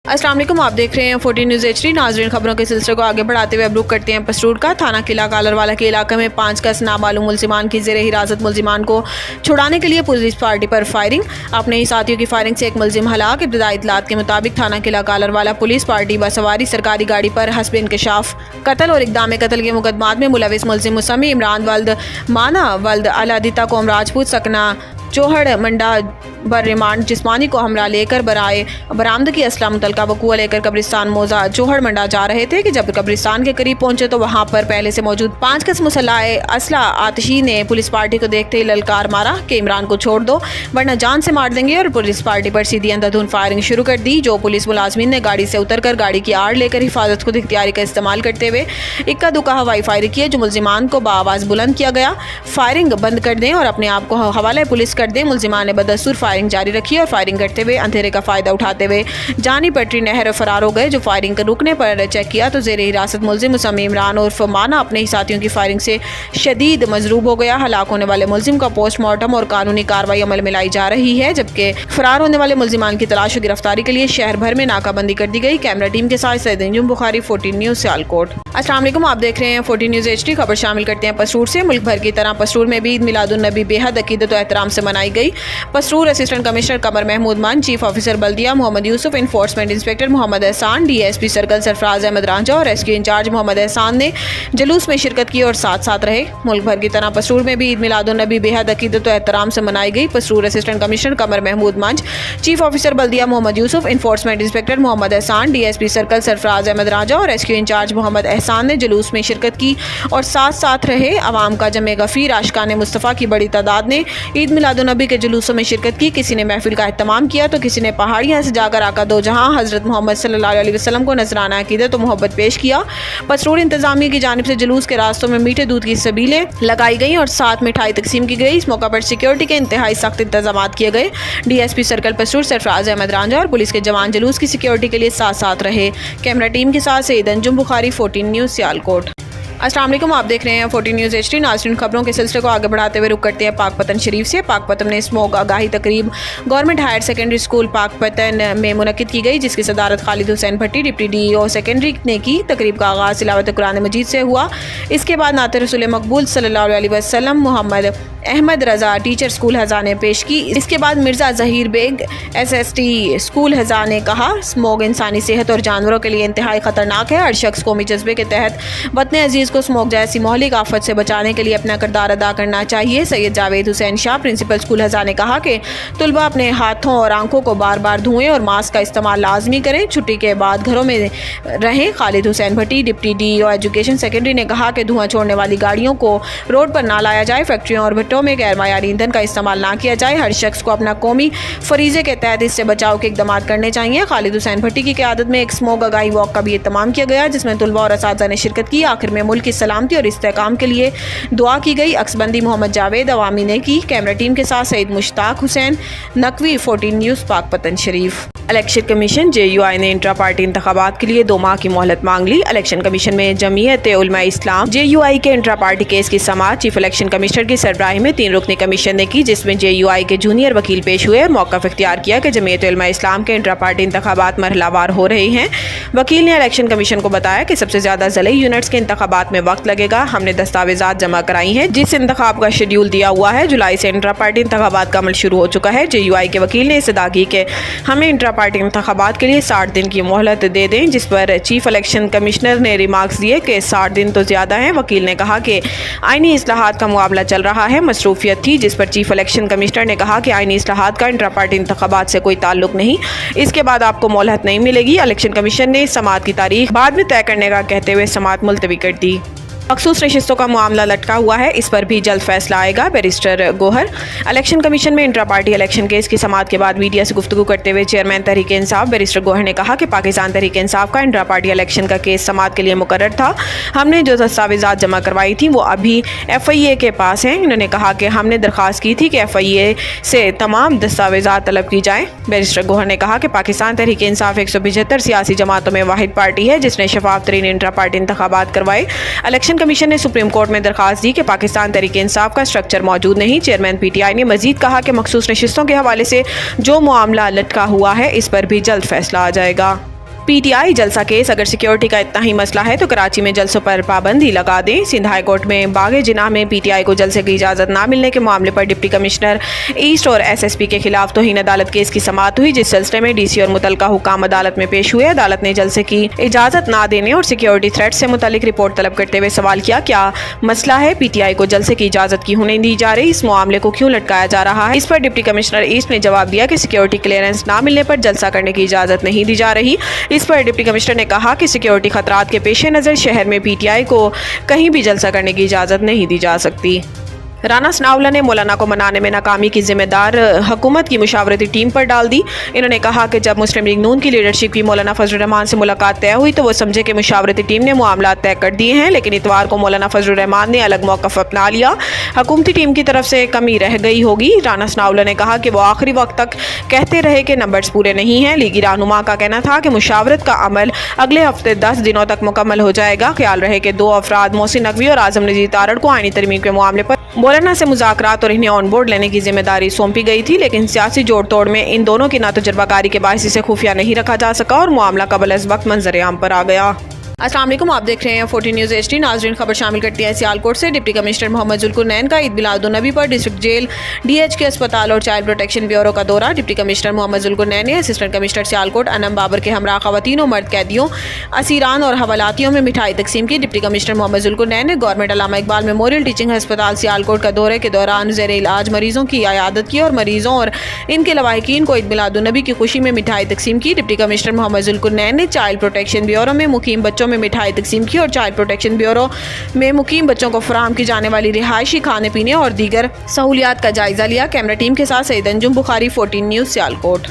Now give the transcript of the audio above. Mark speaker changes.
Speaker 1: अस्सलाम वालेकुम, आप देख रहे हैं 14 न्यूज़ HD। नाज़रीन, खबरों के सिलसिले को आगे बढ़ाते हुए अब रुख करते हैं पसरूर का। थाना किला कालरवाला के इलाके में 5 कस नामालूम मुलजिमान की ज़ेरे हिरासत मुलजिमान को छुड़ाने के लिए पुलिस पार्टी पर फायरिंग। अपने ही साथियों की फायरिंग से एक मुलजिम हलाक। इब्तदाई इत्तलात के मुताबिक थाना किला कालरवाला पुलिस पार्टी बसवारी सरकारी गाड़ी पर हस्ब इंकशाफ कत्ल और इक़दाम कत्ल के मुकदमात में मुलविस मुलजिम मुसम्मी इमरान वल्द माना वल्द अलादिता कौम राजपूत सकना चौहड़ मंडा बर रिमांड जिस्मानी को हमरा लेकर बरामदगी असला मुतलका वकूआ लेकर कब्रिस्तान मोजा चौहड़ मंडा जा रहे थे कि जब कब्रिस्तान के करीब पहुंचे तो वहां पर पहले से मौजूद 5 कस मुसल्लाए असला आतिशी ने पुलिस पार्टी को देखते ही ललकार मारा कि इमरान को छोड़ दो वरना जान से मार देंगे, और पुलिस पार्टी पर सीधी अंधाधुंध फायरिंग शुरू कर दी। जो पुलिस मुलाजमीन ने गाड़ी से उतरकर गाड़ी की आड़ लेकर हिफाजत खुद इख्तियारी का इस्तेमाल करते हुए इक्का दुक्का हवाई फायरिंग किए, जो मुलजिमान को बाआवाज़ बुलंद किया गया फायरिंग बंद कर दें और अपने आप को हवाले पुलिस कर दें। मुलजिमान ने बदस्तूर फायरिंग जारी रखी और फायरिंग करते हुए अंधेरे का फायदा उठाते हुए जानी पटरी नहर फरार हो गए। जो फायरिंग कर रुकने पर चेक किया तो ज़ेरे हिरासत मुलजिम मुसम्मी इमरान उर्फ माना अपने ही साथियों की फायरिंग से शदीद मजरूब हो गया। हलाक होने वाले मुलजिम का पोस्टमार्टम और कानूनी कार्रवाई अमल में लाई जा रही है, जबकि फरार होने वाले मुलजिमान की तलाश और गिरफ्तारी के लिए शहर भर में नाकाबंदी कर दी गई। कैमरा टीम के साथ सैयद अंजुम बुखारी, 14 न्यूज़ सियालकोट। अस्सलाम वालेकुम, आप देख रहे हैं 14 न्यूज़ HD। खबर शामिल करते हैं पसरूर से। मुल्क भर की तरह पसरूर में भी ईद मिलादुन नबी बेहद अकीदत और एहतराम से मनाई गई। पसरूर असिस्टेंट कमिश्नर कमर महमूद मान, चीफ ऑफिसर बल्दिया मोहम्मद यूसुफ, इन्फोर्समेंट इंस्पेक्टर मोहम्मद एहसान, DSP सर्कल सरफराज अहमद रांझा और रेस्क्यू इंचार्ज मोहम्मद एहसान ने जुलूस में शिरकत की और साथ साथ रहे। मुल्क भर की तरह पसरूर में भी ईद मिलादुन नबी बेहद अकीदत और एहतराम से मनाई गई। पसरूर असिस्टेंट कमिश्नर कमर महमूद मंज, चीफ ऑफिसर बल्दिया मोहम्मद यूसुफ, इन्फोर्समेंट इंस्पेक्टर मोहम्मद एहसान, DSP सर्कल सरफराज अहमद रांझा और रेस्क्यू इंचार्ज मोहम्मद एहसान ने जुलूस में शिरकत की और साथ साथ रहे। अवाम का जमे गफीर आशिकाने मुस्तफ़ा की बड़ी तादाद ने ईद मिलादुन नबी के जुलूसों में शिरकत की। किसी ने महफिल का एहतमाम किया तो किसी ने पहाड़ियाँ से जाकर आका दो जहां हज़रत मोहम्मद सल्लल्लाहु अलैहि वसल्लम को नजराना अकीदत और मोहब्बत पेश किया। पसरूर इंतजामिया की जानिब से जुलूस के रास्तों में मीठे दूध की सबीलें लगाई गई और साथ मिठाई तकसीम की गई। इस मौका पर सिक्योरिटी के इंतहाई सख्त इंतजाम किए गए। DSP सर्कल पसरूर सरफराज अहमद रांझा और पुलिस के जवान जुलूस की सिक्योरिटी के लिए साथ साथ रहे। कैमरा टीम के साथ सैयद अंजुम बुखारी, 14 न्यूज़ सियालकोट। अस्सलाम वालेकुम, आप देख रहे हैं 14 न्यूज़ HD। नाज़रीन, खबरों के सिलसिले को आगे बढ़ाते हुए रुख करते हैं पाकपतन शरीफ से। पाकपतन में स्मोक आगाही तकरीब government higher secondary school Pakpattan में मुनक्किद की गई, जिसकी सदारत Khalid Hussain Bhatti deputy DEO secondary ने की। तकरीब का आगाज़ तिलावत कुरान मजीद से हुआ। इसके बाद नात रसूल मकबूल सल्लल्लाहु अलैहि वसल्लम मोहम्मद अहमद रज़ा टीचर स्कूल हज़ा ने पेश की। इसके बाद मिर्ज़ा ज़हीर बेग SST स्कूल हज़ा ने कहा, स्मोक इंसानी सेहत और जानवरों के लिए इंतहाई ख़तरनाक है। हर शख्स कौमी जज्बे के तहत वतन अजीज़ को स्मोक जैसी महलिक आफत से बचाने के लिए अपना किरदार अदा करना चाहिए। सैयद जावेद हुसैन शाह प्रिंसिपल स्कूल हज़ा ने कहा कि तुलबा अपने हाथों और आंखों को बार बार धोएं और मास्क का इस्तेमाल लाजमी करें। छुट्टी के बाद घरों में रहें। Khalid Hussain Bhatti deputy DEO education secondary ने कहा कि धुआं छोड़ने वाली गाड़ियों को रोड पर ना लाया जाए। फैक्ट्रियों और भट्टों में गैर मायारी ईंधन का इस्तेमाल ना किया जाए। हर शख्स को अपना कौमी फरीजे के तहत इससे बचाव के इकदाम करने चाहिए। खालिद हुसैन भट्टी की क़यादत में एक स्मोक आगाही वॉक का भी एहतमाम किया गया, जिसमें तुलबा और असातिज़ा ने शिरकत की। आखिर में मुल्क की सलामती और इस्तेहकाम के लिए दुआ की गई। अक्सबंदी मोहम्मद जावेद अवामी ने की। कैमरा टीम के साथ सईद मुश्ताक हुसैन नकवी, 14 न्यूज़ पाकपतन शरीफ। इलेक्शन कमीशन JUI ने इंट्रा पार्टी इंतखाबात के लिए 2 माह की मोहलत मांग ली। इलेक्शन कमीशन में जमीयत उलमा इस्लाम JUI के इंट्रा पार्टी केस की समाअत चीफ इलेक्शन कमिश्नर की सरबराही में 3 रुकनी कमीशन ने की, जिसमें JUI के जूनियर वकील पेश हुए और मौक़िफ़ इख्तियार किया कि जमीयत उलमा इस्लाम के इंट्रा पार्टी इंतखाबात मरहलावार हो रहे हैं। वकील ने इलेक्शन कमीशन को बताया कि सबसे ज़्यादा ज़िले यूनिट्स के इंतखाबात में वक्त लगेगा। हमने दस्तावेजात जमा कराई हैं, जिस इंतखाब का शेड्यूल दिया हुआ है। जुलाई से इंट्रा पार्टी इंतखाबात का अमल शुरू हो चुका है। JUI के वकील ने इस्तदा की कि हमें इंट्रा पार्टी इंतखाबात के लिए 60 दिन की मोहलत दे दें, जिस पर चीफ इलेक्शन कमिश्नर ने रिमार्क्स दिए कि 60 दिन तो ज़्यादा हैं। वकील ने कहा कि आईनी इस्लाहात का मुआवला चल रहा है, मसरूफियत थी, जिस पर चीफ इलेक्शन कमिश्नर ने कहा कि आईनी इस्लाहात का इंट्रा पार्टी इंतखाबात से कोई ताल्लुक नहीं, इसके बाद आपको मोहलत नहीं मिलेगी। इलेक्शन कमीशन ने समाअत की तारीख बाद में तय करने का कहते हुए समाअत मुलतवी कर दी। मखसूस नशिस्तों का मामला लटका हुआ है, इस पर भी जल्द फैसला आएगा। बैरिस्टर गोहर। इलेक्शन कमीशन में इंट्रा पार्टी इलेक्शन केस की समाअत के बाद मीडिया से गुफ्तगू करते हुए चेयरमैन तहरीक इंसाफ बैरिस्टर गोहर ने कहा कि पाकिस्तान तहरीक इंसाफ का इंट्रा पार्टी इलेक्शन का केस समाअत के लिए मुकर्रर था। हमने जो दस्तावेजात जमा करवाई थी वो अभी FIA के पास हैं। इन्होंने कहा कि हमने दरख्वास्त की थी कि FIA से तमाम दस्तावेजात तलब की जाएँ। बैरिस्टर गोहर ने कहा कि पाकिस्तान तहरीक इंसाफ 175 सियासी जमातों में वाहिद पार्टी है जिसने शफाफ तरीन इंट्रा पार्टी इंतखाबात करवाए। इलेक्शन कमीशन ने सुप्रीम कोर्ट में दरखास्त दी कि पाकिस्तान तहरीक इंसाफ का स्ट्रक्चर मौजूद नहीं। चेयरमैन PTI ने मजीद कहा कि मखसूस नशिस्तों के हवाले से जो मामला लटका हुआ है इस पर भी जल्द फैसला आ जाएगा। पीटीआई जलसा केस, अगर सिक्योरिटी का इतना ही मसला है तो कराची में जलसों पर पाबंदी लगा दें। सिंध हाई कोर्ट में बागे जिनाह में पीटीआई को जलसे की इजाज़त न मिलने के मामले पर डिप्टी कमिश्नर ईस्ट और एसएसपी के खिलाफ तौहीन अदालत केस की समाअत हुई, जिस सिलसिले में डीसी और मुतलका हुकाम अदालत में पेश हुए। अदालत ने जलसे की इजाज़त न देने और सिक्योरिटी थ्रेट से मुतालिक रिपोर्ट तलब करते हुए सवाल किया, क्या मसला है, पीटीआई को जलसे की इजाज़त क्यों नहीं दी जा रही, इस मामले को क्यों लटकाया जा रहा है। इस पर डिप्टी कमिश्नर ईस्ट ने जवाब दिया कि सिक्योरिटी क्लियरेंस न मिलने पर जलसा करने की इजाज़त नहीं दी जा रही। इस पर डिप्टी कमिश्नर ने कहा कि सिक्योरिटी खतरात के पेश नज़र शहर में पीटीआई को कहीं भी जलसा करने की इजाज़त नहीं दी जा सकती। राना सनाउल्लाह ने मौलाना को मनाने में नाकामी की जिम्मेदार हुकूमत की मुशावरती टीम पर डाल दी। इन्होंने कहा कि जब मुस्लिम लीग नून की लीडरशिप की मौलाना फजलुर रहमान से मुलाकात तय हुई तो वो समझे कि मुशावरती टीम ने मामला तय कर दिए हैं, लेकिन इतवार को मौलाना फजलुर रहमान ने अलग मौक़िफ़ अपना लिया। हुकूमती टीम की तरफ से कमी रह गई होगी। राना सनाउल्लाह ने कहा कि वो आखिरी वक्त तक कहते रहे कि नंबर्स पूरे नहीं हैं। लीगी रहनुमा का कहना था कि मुशावरत का अमल अगले हफ्ते 10 दिनों तक मुकम्मल हो जाएगा। ख्याल रहे कि 2 अफराद मोहसिन नकवी और आज़म नज़ीर तारड़ को आईनी तरमीम के मामले पर मौलाना से मुज़ाकरात और इन्हें ऑन बोर्ड लेने की जिम्मेदारी सौंपी गई थी, लेकिन सियासी जोड़ तोड़ में इन दोनों की नातजुर्बाकारी के बायस इसे खुफिया नहीं रखा जा सका और मामला कबल अज़ वक्त मंजर आम पर आ गया। अस्सलाम वालेकुम, आप देख रहे हैं 14 न्यूज़ HD। नाज़रीन, खबर शामिल करती है सियालकोट से। डिप्टी कमिश्नर मोहम्मद जुल्कुरनैन का ईद मिलादुन्नबी पर डिस्ट्रिक्ट जेल, DH के अस्पताल और चाइल्ड प्रोटेक्शन ब्यूरो का दौरा। डिप्टी कमिश्नर मोहम्मद जुल्कुरनैन ने असिस्टेंट कमिश्नर सियालकोट अनम बाबर के हमरा ख़वातीन और मर्द कैदियों, असीरान और हवालातियों में मिठाई तकसीम की। डिप्टी कमिश्नर मोहम्मद जुल्कुरनैन ने गवर्नमेंट अल्लामा इकबाल मेमोरियल टीचिंग अस्पताल सियालकोट का दौरे के दौरान ज़ेर इलाज मरीजों की इयादत की और मरीजों और इनके लवाहिकीन को ईद मिलादुन्नबी की खुशी में मिठाई तकसीम की। डिप्टी कमिश्नर मोहम्मद जुल्कुरनैन ने चाइल्ड प्रोटेक्शन ब्यूरो में मुकीम बच्चों में मिठाई तकसीम की और चाइल्ड प्रोटेक्शन ब्यूरो में मुकीम बच्चों को फराहम की जाने वाली रिहायशी, खाने पीने और दीगर सहूलियात का जायजा लिया। कैमरा टीम के साथ सईद अंजुम बुखारी, 14 न्यूज़ सियालकोट।